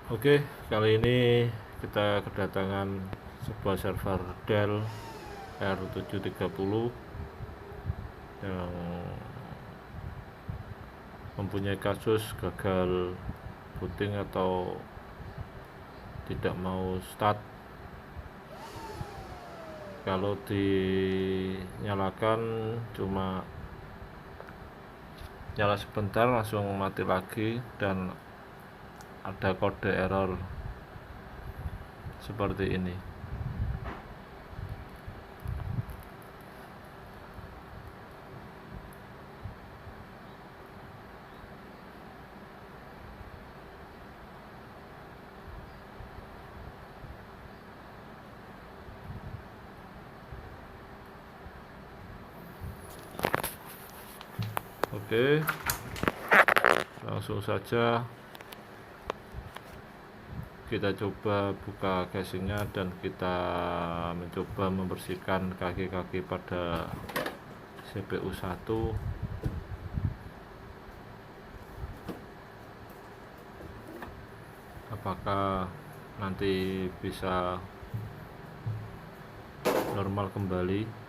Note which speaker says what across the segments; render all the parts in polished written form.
Speaker 1: Oke, kali ini kita kedatangan sebuah server Dell R730 yang mempunyai kasus gagal booting atau tidak mau start. Kalau dinyalakan cuma nyala sebentar langsung mati lagi dan ada kode error seperti ini. Oke, langsung saja kita coba buka casingnya dan kita mencoba membersihkan kaki-kaki pada CPU 1. Apakah nanti bisa normal kembali?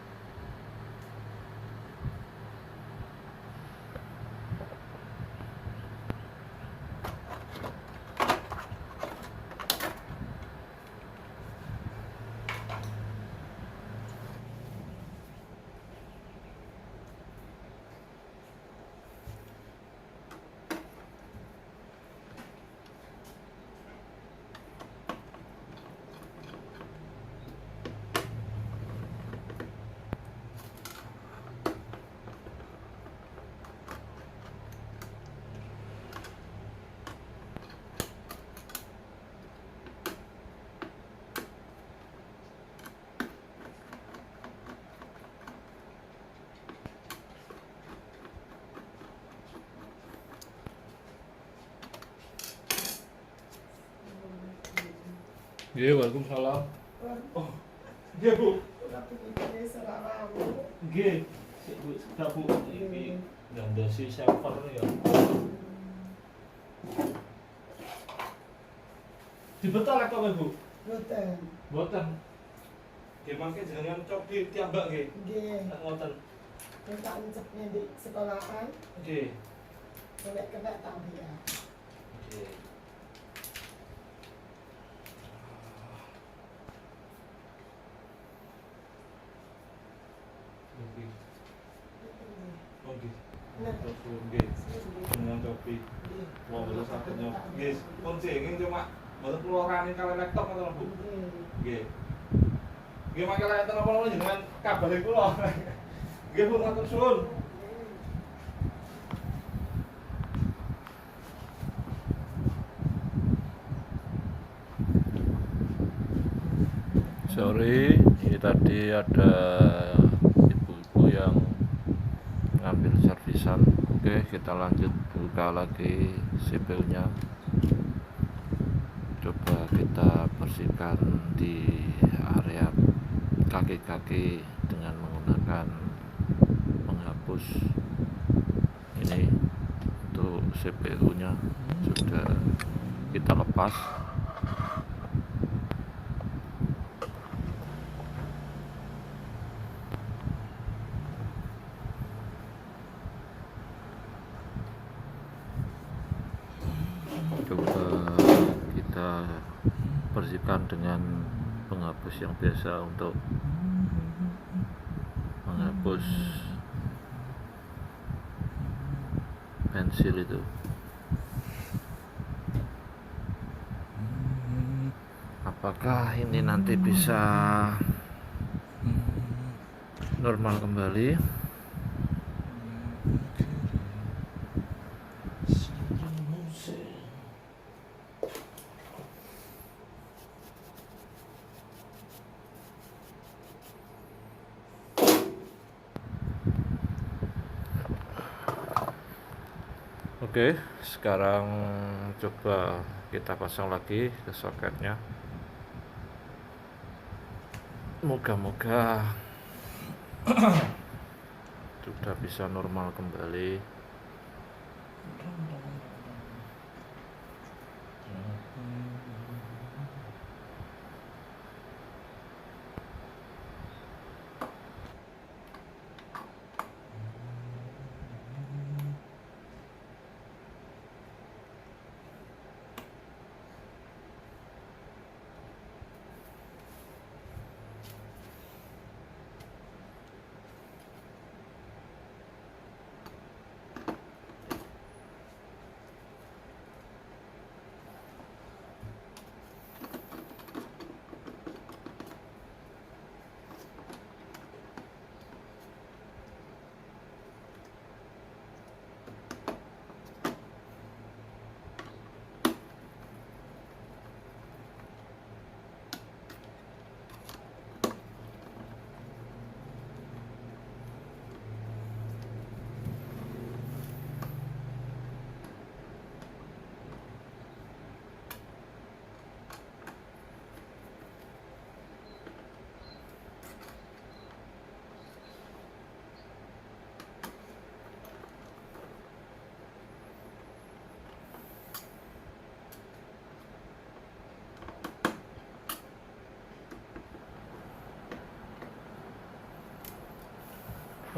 Speaker 1: Iya, waalaikumsalam.
Speaker 2: Oh, iya Bu.
Speaker 1: Nggih, sik Bu, sedak Bu iki ngandosi server ya. Dibetal kok Bu?
Speaker 2: Boten.
Speaker 1: Mboten. Nggih mangke jenengan cobi tiambak nggih.
Speaker 2: Nggih.
Speaker 1: Nek ngoten.
Speaker 2: Minta ncepnya di sekolahan.
Speaker 1: Nggih.
Speaker 2: Kena tak biar.
Speaker 1: Nggih. Nggih. Oh nggih.
Speaker 2: Nah,
Speaker 1: Nggih. Jenengan cobi. Wong mboten saged nyoba. Nggih, pun sing cuma mboten kula rani kali laptop ngoten Bu. Nggih. Nggih mangke lek enten apa-apa jenengan kabari kula. Nggih Bu, matur suwun. Sorry, ini tadi ada ibu-ibu yang ngambil servisan. Oke, kita lanjut buka lagi CPU-nya. Coba kita bersihkan di area kaki-kaki dengan menggunakan penghapus ini. Untuk CPU-nya sudah kita lepas. Coba kita bersihkan dengan penghapus yang biasa untuk menghapus pensil itu. Apakah ini nanti bisa normal kembali? Oke, sekarang coba kita pasang lagi ke soketnya. Moga-moga sudah bisa normal kembali.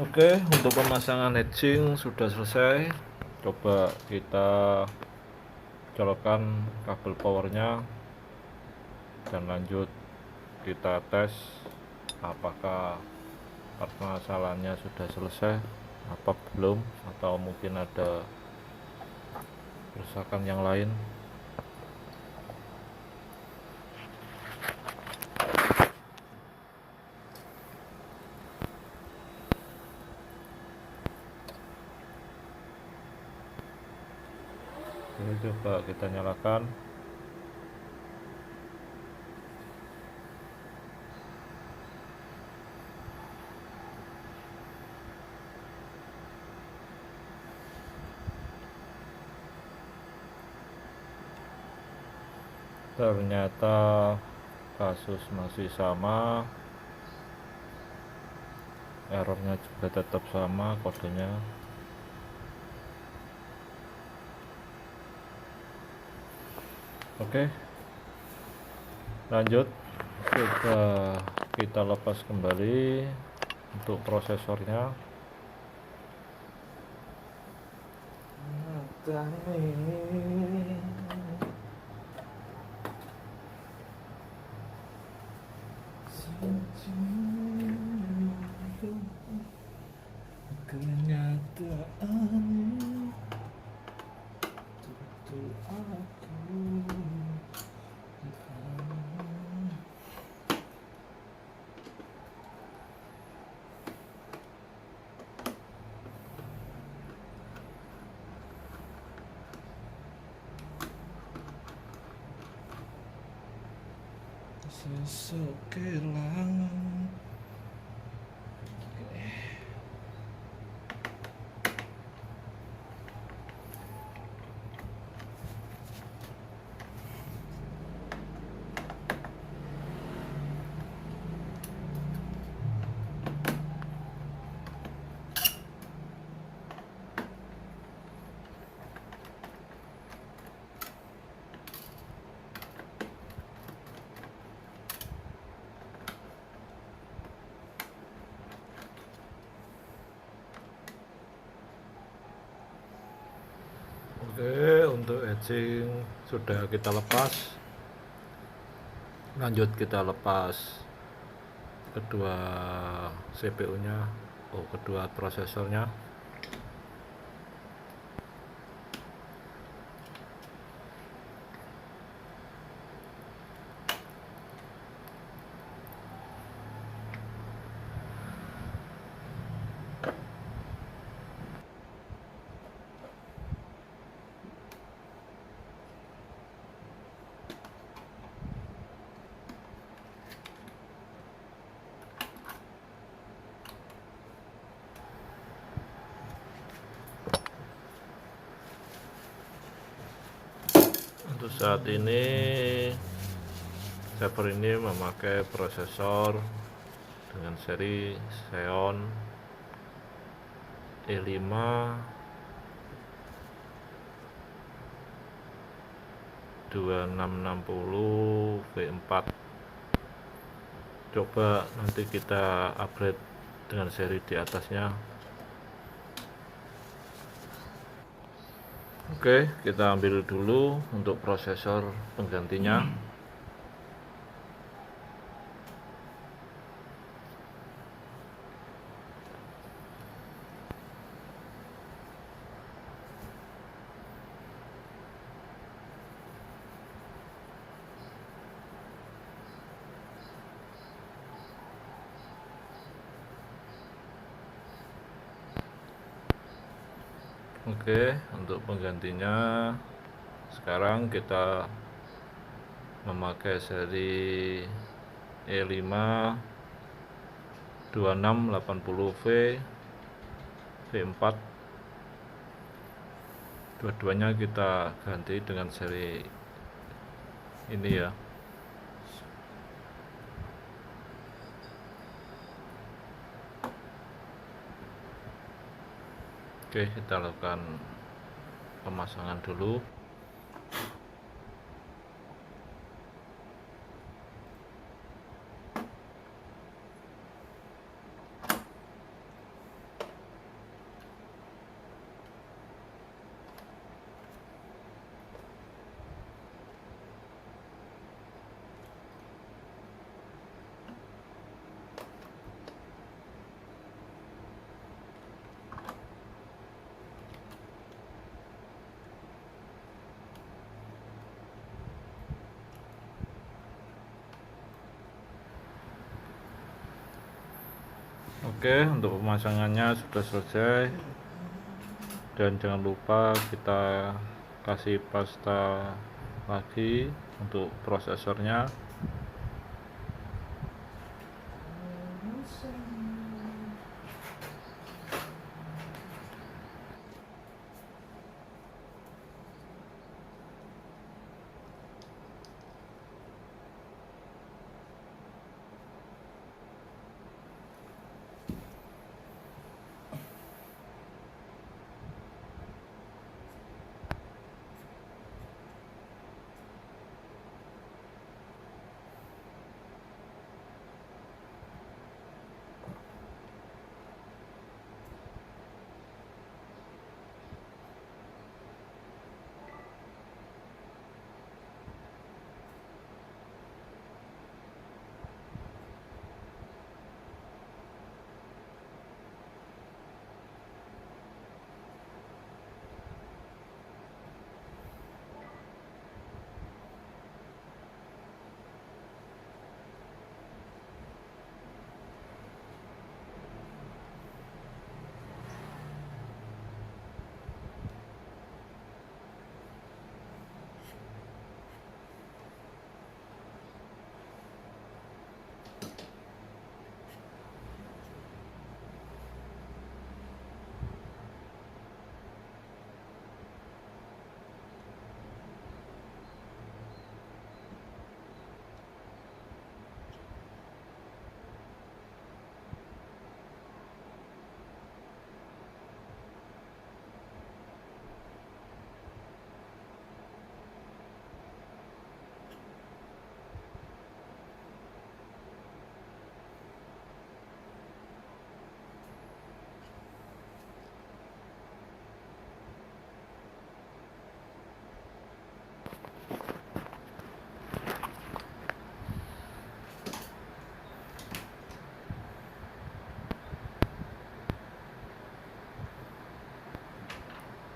Speaker 3: Oke, untuk pemasangan heading sudah selesai. Coba kita colokkan kabel powernya dan lanjut kita tes apakah permasalahannya sudah selesai apa belum, atau mungkin ada kerusakan yang lain. Ini coba kita nyalakan. Ternyata kasus masih sama, errornya juga tetap sama kodenya. Oke, lanjut. Coba kita lepas kembali untuk prosesornya.
Speaker 1: Kenyataan betul aku. Sosok kehilangan.
Speaker 3: Oke, untuk edging sudah kita lepas. Lanjut kita lepas kedua CPU nya, kedua prosesornya. Untuk saat ini server ini memakai prosesor dengan seri Xeon E5 2660 V4. Coba nanti kita upgrade dengan seri di atasnya. Oke, kita ambil dulu untuk prosesor penggantinya. Oke, untuk penggantinya sekarang kita memakai seri E5 2680V V4. Dua-duanya kita ganti dengan seri ini ya. Oke, kita lakukan pemasangan dulu. Oke, untuk pemasangannya sudah selesai, dan jangan lupa kita kasih pasta lagi untuk prosesornya.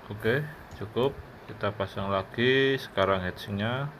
Speaker 3: Oke, cukup. Kita pasang lagi sekarang heatsinknya.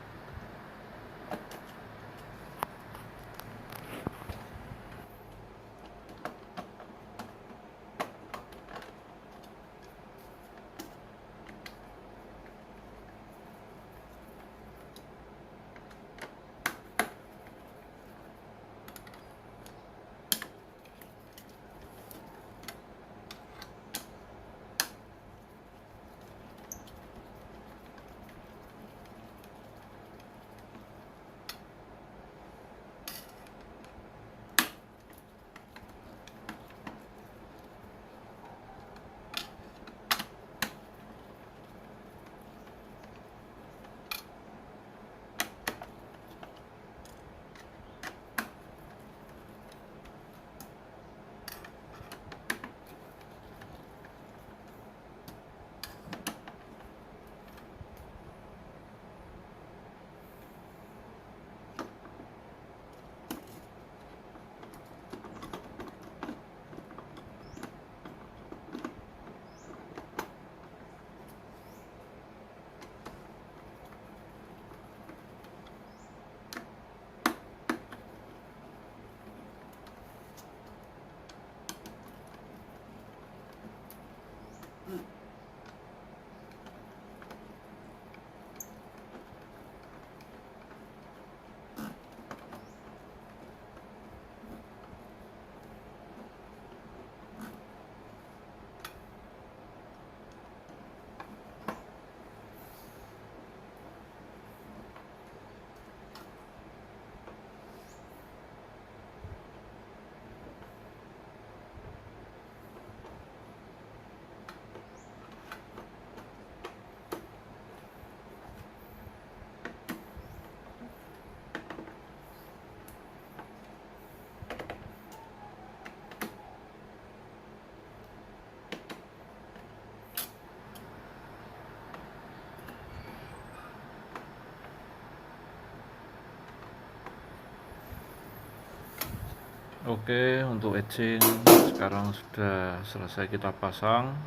Speaker 3: Oke, untuk etching sekarang sudah selesai kita pasang.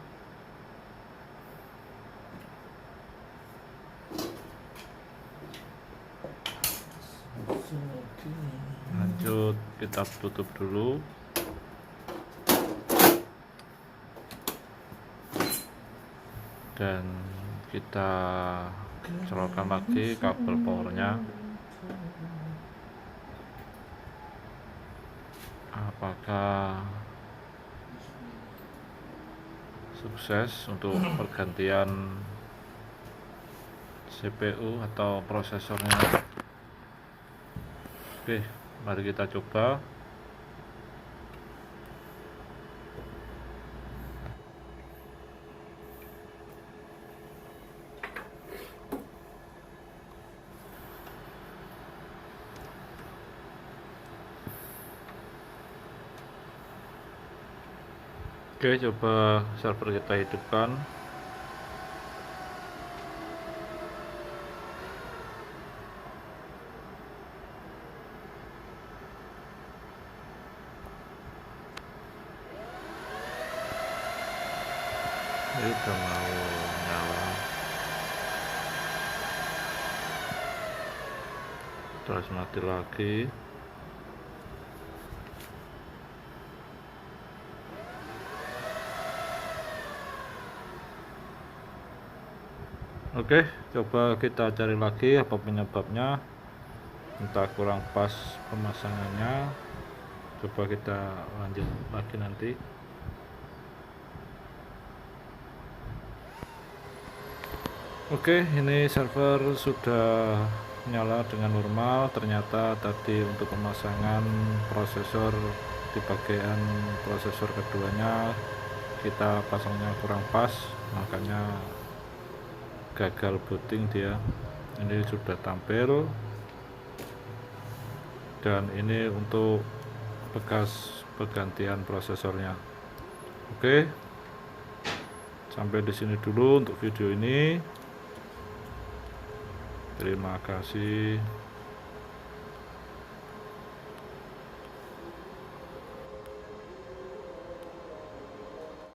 Speaker 3: Lanjut kita tutup dulu. dan kita colokkan lagi kabel powernya. Apakah sukses untuk pergantian CPU atau prosesornya? Oke, mari kita coba. Oke, coba server kita hidupkan. Ini udah mau nyala. Terus mati lagi. Oke, coba kita cari lagi apa penyebabnya. Entah kurang pas pemasangannya. Coba kita lanjut lagi nanti. Oke, ini server sudah nyala dengan normal. Ternyata tadi untuk pemasangan prosesor di bagian prosesor keduanya kita pasangnya kurang pas, makanya gagal booting dia. Ini sudah tampil, dan ini untuk bekas pergantian prosesornya. Oke, sampai di sini dulu untuk video ini. Terima kasih.